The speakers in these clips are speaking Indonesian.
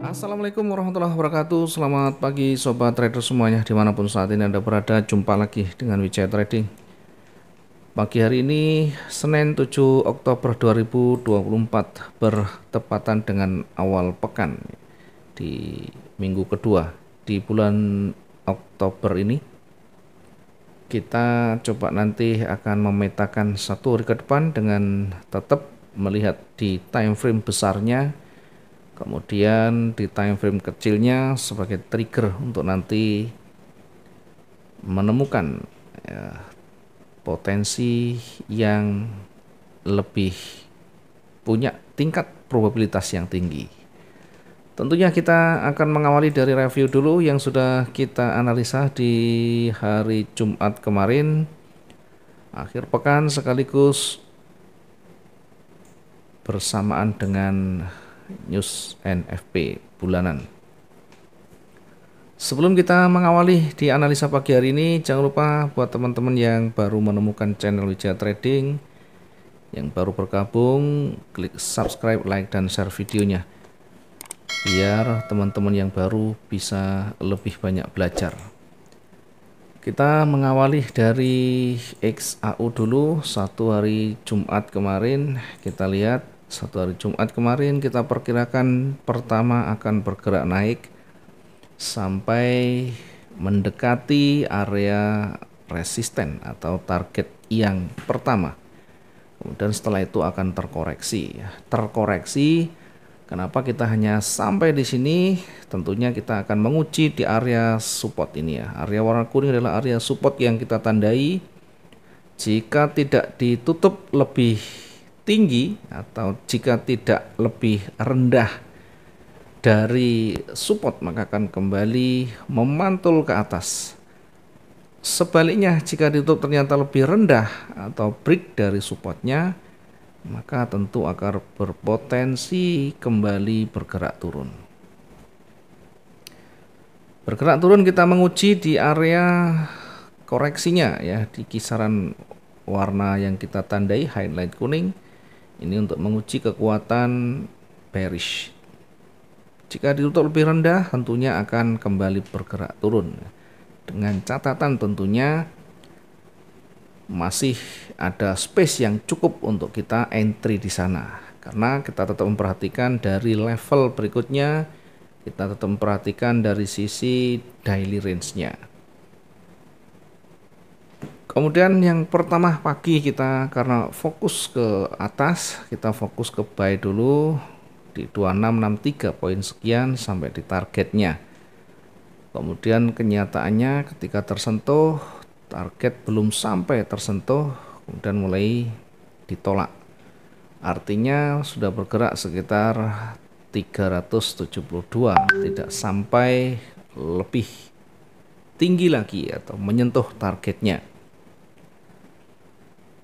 Assalamualaikum warahmatullahi wabarakatuh. Selamat pagi sobat trader semuanya dimanapun saat ini Anda berada. Jumpa lagi dengan Wijaya Trading. Pagi hari ini Senin 7 Oktober 2024 bertepatan dengan awal pekan di minggu kedua di bulan Oktober ini. Kita coba nanti akan memetakan satu hari ke depan dengan tetap melihat di time frame besarnya, kemudian di time frame kecilnya sebagai trigger untuk nanti menemukan potensi yang lebih punya tingkat probabilitas yang tinggi. Tentunya kita akan mengawali dari review dulu yang sudah kita analisa di hari Jumat kemarin, akhir pekan sekaligus bersamaan dengan news NFP bulanan. Sebelum kita mengawali di analisa pagi hari ini, jangan lupa buat teman-teman yang baru menemukan channel Wijaya Trading, yang baru bergabung, klik subscribe, like, dan share videonya biar teman-teman yang baru bisa lebih banyak belajar. Kita mengawali dari XAU dulu. Satu hari Jumat kemarin kita lihat, satu hari Jumat kemarin kita perkirakan pertama akan bergerak naik sampai mendekati area resisten atau target yang pertama. Kemudian setelah itu akan terkoreksi. Kenapa kita hanya sampai di sini? Tentunya kita akan menguji di area support ini ya. Area warna kuning adalah area support yang kita tandai. Jika tidak ditutup lebih tinggi atau jika tidak lebih rendah dari support, maka akan kembali memantul ke atas. Sebaliknya, jika ditutup ternyata lebih rendah atau break dari supportnya, maka tentu akan berpotensi kembali bergerak turun. Bergerak turun kita menguji di area koreksinya ya, di kisaran warna yang kita tandai highlight kuning. Ini untuk menguji kekuatan bearish. Jika ditutup lebih rendah, tentunya akan kembali bergerak turun. Dengan catatan tentunya masih ada space yang cukup untuk kita entry di sana. Karena kita tetap memperhatikan dari level berikutnya, kita tetap memperhatikan dari sisi daily range-nya. Kemudian yang pertama pagi kita karena fokus ke atas, kita fokus ke buy dulu di 2663 poin sekian sampai di targetnya. Kemudian kenyataannya ketika tersentuh target belum sampai tersentuh, kemudian mulai ditolak. Artinya sudah bergerak sekitar 372, tidak sampai lebih tinggi lagi atau menyentuh targetnya.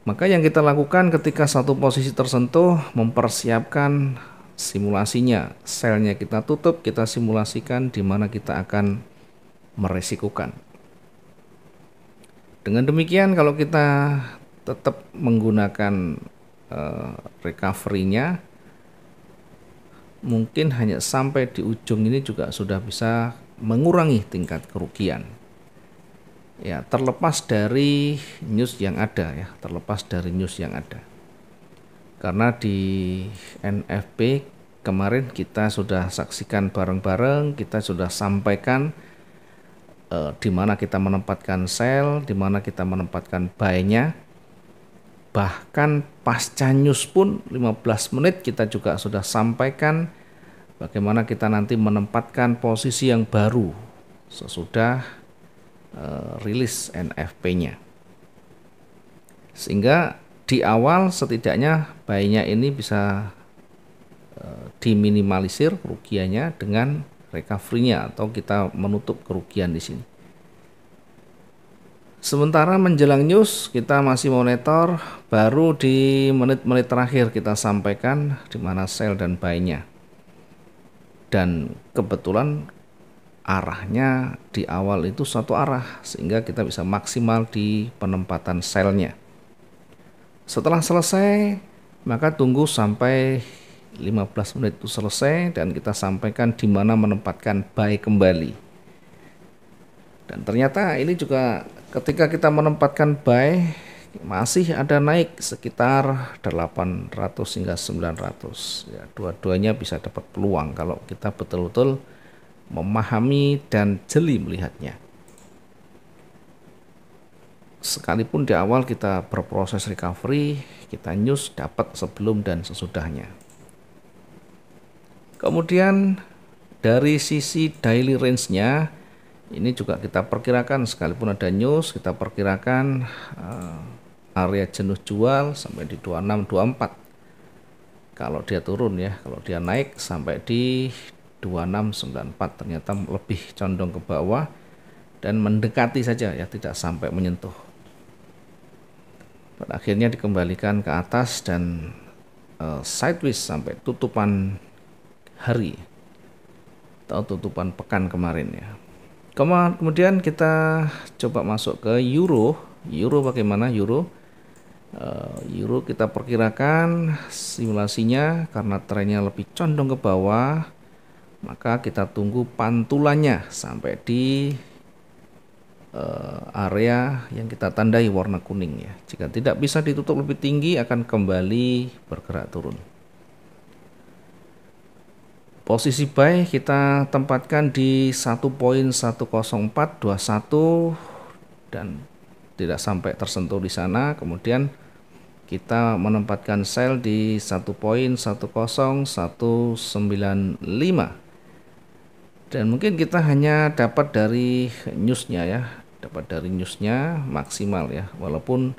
Maka yang kita lakukan ketika satu posisi tersentuh, mempersiapkan simulasinya. Selnya kita tutup, kita simulasikan di mana kita akan meresikukan. Dengan demikian kalau kita tetap menggunakan recovery-nya, mungkin hanya sampai di ujung ini juga sudah bisa mengurangi tingkat kerugian. Ya, terlepas dari news yang ada ya, terlepas dari news yang ada. Karena di NFP kemarin kita sudah saksikan bareng-bareng, kita sudah sampaikan di mana kita menempatkan sell, di mana kita menempatkan buy-nya. Bahkan pasca news pun 15 menit kita juga sudah sampaikan bagaimana kita nanti menempatkan posisi yang baru sesudah rilis NFP-nya. Sehingga di awal setidaknya buy-nya ini bisa diminimalisir kerugiannya dengan recovery-nya atau kita menutup kerugian di sini. Sementara menjelang news kita masih monitor, baru di menit-menit terakhir kita sampaikan di mana sell dan buy-nya. Dan kebetulan arahnya di awal itu satu arah sehingga kita bisa maksimal di penempatan sell-nya. Setelah selesai, maka tunggu sampai 15 menit itu selesai dan kita sampaikan di mana menempatkan buy kembali. Dan ternyata ini juga ketika kita menempatkan buy masih ada naik sekitar 800 hingga 900 ya, dua-duanya bisa dapat peluang kalau kita betul-betul memahami dan jeli melihatnya. Sekalipun di awal kita berproses recovery, kita news dapat sebelum dan sesudahnya. Kemudian dari sisi daily range-nya ini juga kita perkirakan, sekalipun ada news kita perkirakan area jenuh jual sampai di 2624. Kalau dia turun ya, kalau dia naik sampai di 2694, ternyata lebih condong ke bawah dan mendekati saja ya, tidak sampai menyentuh. Pada akhirnya dikembalikan ke atas dan sideways sampai tutupan hari atau tutupan pekan kemarin ya. Kemudian kita coba masuk ke euro. Euro bagaimana euro? Euro kita perkirakan simulasinya karena trennya lebih condong ke bawah, maka kita tunggu pantulannya sampai di area yang kita tandai warna kuning ya. Jika tidak bisa ditutup lebih tinggi akan kembali bergerak turun. Posisi buy kita tempatkan di 1.10421 dan tidak sampai tersentuh di sana. Kemudian kita menempatkan sell di 1.10195 dan mungkin kita hanya dapat dari newsnya ya, dapat dari newsnya maksimal ya, walaupun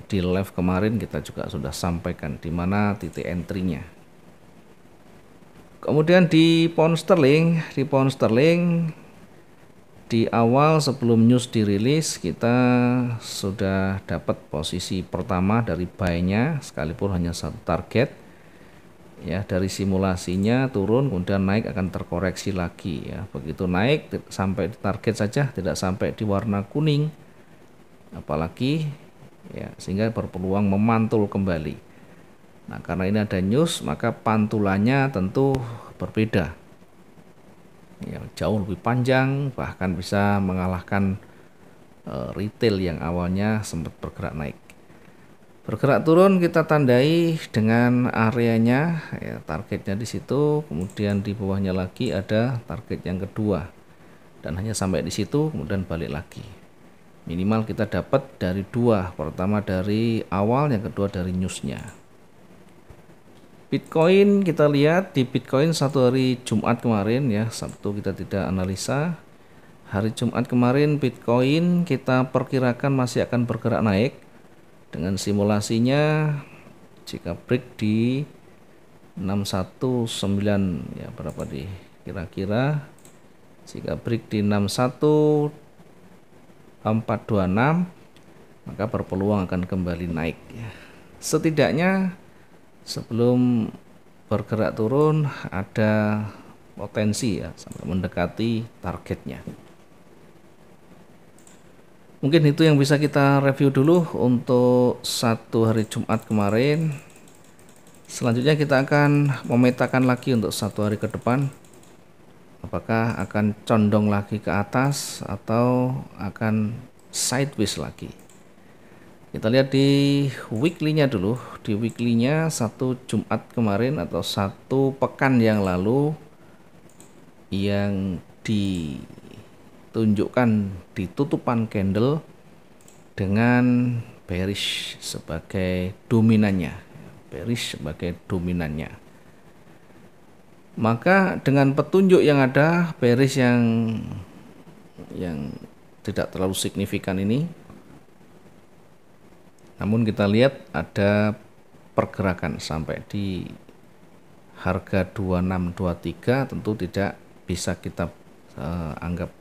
di live kemarin kita juga sudah sampaikan di mana titik entry-nya. Kemudian di pound sterling di awal sebelum news dirilis kita sudah dapat posisi pertama dari buy-nya, sekalipun hanya satu target ya. Dari simulasinya turun kemudian naik akan terkoreksi lagi ya, begitu naik sampai di target saja, tidak sampai di warna kuning apalagi ya, sehingga berpeluang memantul kembali. Nah, karena ini ada news maka pantulannya tentu berbeda ya, jauh lebih panjang, bahkan bisa mengalahkan retail yang awalnya sempat bergerak naik. Bergerak turun kita tandai dengan areanya ya, targetnya di situ, kemudian di bawahnya lagi ada target yang kedua dan hanya sampai di situ kemudian balik lagi. Minimal kita dapat dari dua, pertama dari awal, yang kedua dari newsnya. Bitcoin kita lihat di Bitcoin satu hari Jumat kemarin ya, Sabtu kita tidak analisa. Hari Jumat kemarin Bitcoin kita perkirakan masih akan bergerak naik dengan simulasinya jika break di 619 ya, berapa di kira-kira jika break di 61426 maka berpeluang akan kembali naik ya. Setidaknya sebelum bergerak turun ada potensi ya sampai mendekati targetnya. Mungkin itu yang bisa kita review dulu untuk satu hari Jumat kemarin. Selanjutnya kita akan memetakan lagi untuk satu hari ke depan, apakah akan condong lagi ke atas atau akan sideways lagi. Kita lihat di weekly-nya dulu. Di weekly-nya satu Jumat kemarin atau satu pekan yang lalu yang ditunjukkan di tutupan candle dengan bearish sebagai dominannya. Maka dengan petunjuk yang ada, bearish yang tidak terlalu signifikan ini, namun kita lihat ada pergerakan sampai di harga 2623, tentu tidak bisa kita anggap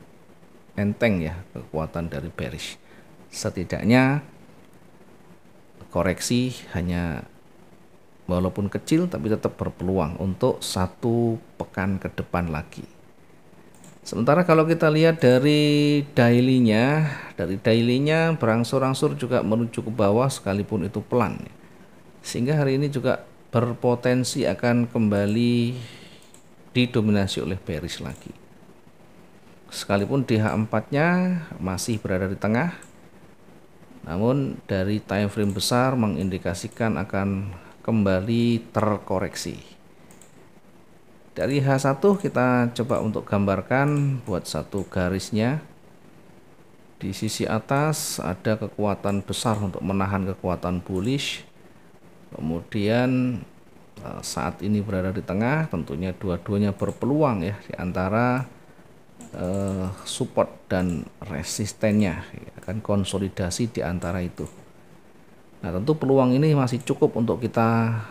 enteng ya kekuatan dari bearish. Setidaknya koreksi hanya walaupun kecil tapi tetap berpeluang untuk satu pekan ke depan lagi. Sementara kalau kita lihat dari daily-nya berangsur-angsur juga menuju ke bawah sekalipun itu pelan. Sehingga hari ini juga berpotensi akan kembali didominasi oleh bearish lagi. Sekalipun DH4-nya masih berada di tengah, namun dari time frame besar mengindikasikan akan kembali terkoreksi. Dari H1 kita coba untuk gambarkan buat satu garisnya. Di sisi atas ada kekuatan besar untuk menahan kekuatan bullish. Kemudian saat ini berada di tengah, tentunya dua-duanya berpeluang ya di antara support dan resistennya, akan konsolidasi di antara itu. Nah, tentu peluang ini masih cukup untuk kita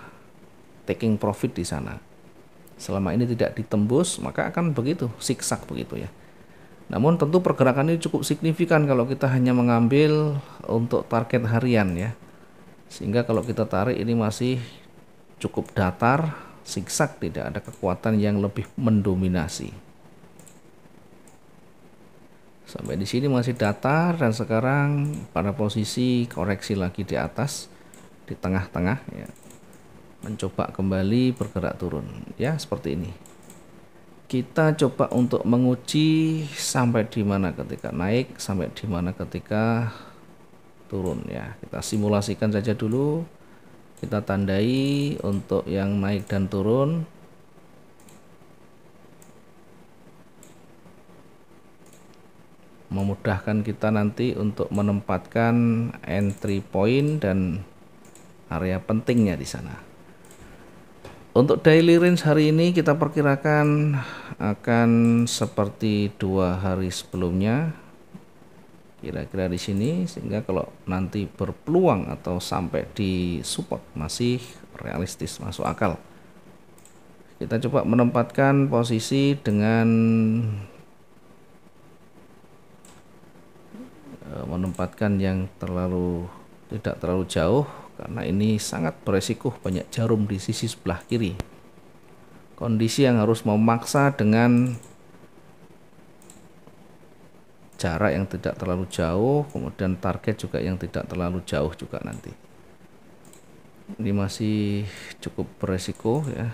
taking profit di sana. Selama ini tidak ditembus, maka akan begitu, zigzag begitu ya. Namun tentu pergerakan ini cukup signifikan kalau kita hanya mengambil untuk target harian ya. Sehingga kalau kita tarik ini masih cukup datar, zigzag, tidak ada kekuatan yang lebih mendominasi. Sampai di sini masih datar dan sekarang pada posisi koreksi lagi di atas, di tengah-tengah ya. Mencoba kembali bergerak turun ya, seperti ini. Kita coba untuk menguji sampai di mana ketika naik, sampai di mana ketika turun ya. Kita simulasikan saja dulu, kita tandai untuk yang naik dan turun. Memudahkan kita nanti untuk menempatkan entry point dan area pentingnya di sana. Untuk daily range hari ini kita perkirakan akan seperti 2 hari sebelumnya, kira-kira di sini, sehingga kalau nanti berpeluang atau sampai di support masih realistis, masuk akal. Kita coba menempatkan posisi dengan menempatkan yang tidak terlalu jauh, karena ini sangat beresiko, banyak jarum di sisi sebelah kiri. Kondisi yang harus memaksa dengan jarak yang tidak terlalu jauh, kemudian target juga yang tidak terlalu jauh juga nanti. Ini masih cukup beresiko ya.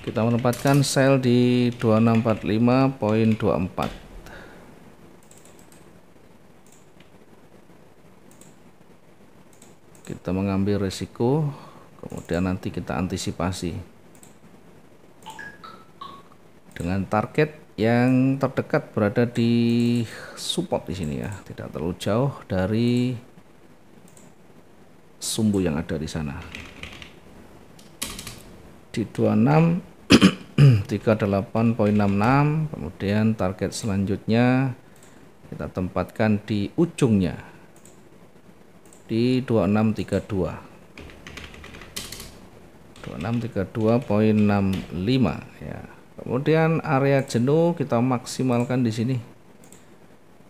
Kita menempatkan sell di 2645.24. Kita mengambil risiko, kemudian nanti kita antisipasi dengan target yang terdekat berada di support di sini ya, tidak terlalu jauh dari sumbu yang ada di sana. Di 2638.66, kemudian target selanjutnya kita tempatkan di ujungnya di 2632.65 ya. Kemudian area jenuh kita maksimalkan di sini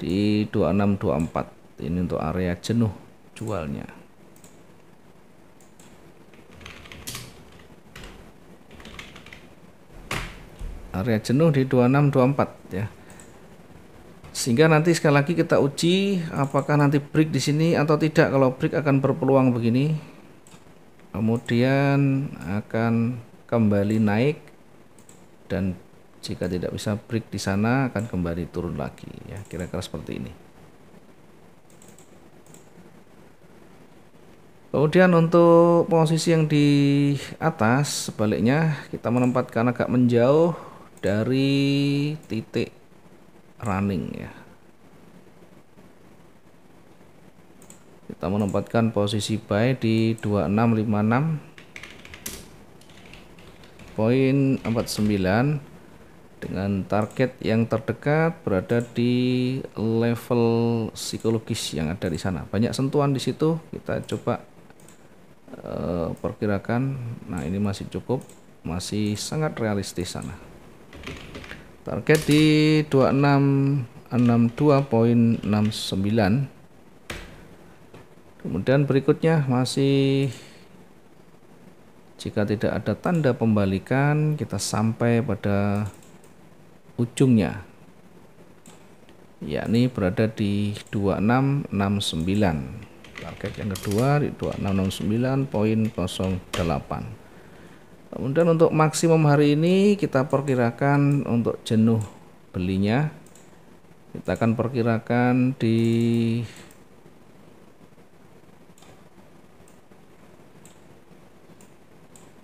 di 2624. Ini untuk area jenuh jualnya. Area jenuh di 2624 ya. Sehingga nanti sekali lagi kita uji apakah nanti break di sini atau tidak. Kalau break akan berpeluang begini, kemudian akan kembali naik, dan jika tidak bisa break di sana akan kembali turun lagi ya, kira-kira seperti ini. Kemudian untuk posisi yang di atas sebaliknya kita menempatkan agak menjauh dari titik running ya. Kita menempatkan posisi buy di 2656.49 dengan target yang terdekat berada di level psikologis yang ada di sana. Banyak sentuhan di situ, kita coba perkirakan. Nah, ini masih cukup masih sangat realistis sana. Target di 2662.69. Kemudian berikutnya masih, jika tidak ada tanda pembalikan, kita sampai pada ujungnya, yakni berada di 2669. Target yang kedua di 2669.08. Kemudian untuk maksimum hari ini kita perkirakan untuk jenuh belinya, kita akan perkirakan di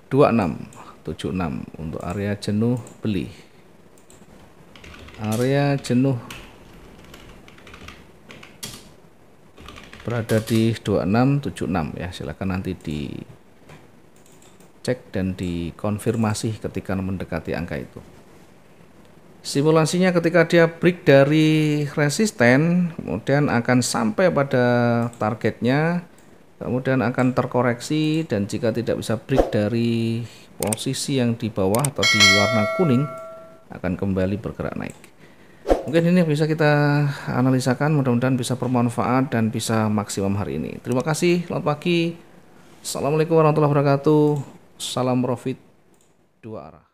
2676 untuk area jenuh beli. Area jenuh berada di 2676 ya, silakan nanti dicek dan dikonfirmasi ketika mendekati angka itu. Simulasinya ketika dia break dari resisten, kemudian akan sampai pada targetnya, kemudian akan terkoreksi, dan jika tidak bisa break dari posisi yang di bawah atau di warna kuning, akan kembali bergerak naik. Mungkin ini bisa kita analisakan, mudah-mudahan bisa bermanfaat dan bisa maksimum hari ini. Terima kasih, selamat pagi. Assalamualaikum warahmatullahi wabarakatuh. Salam profit dua arah.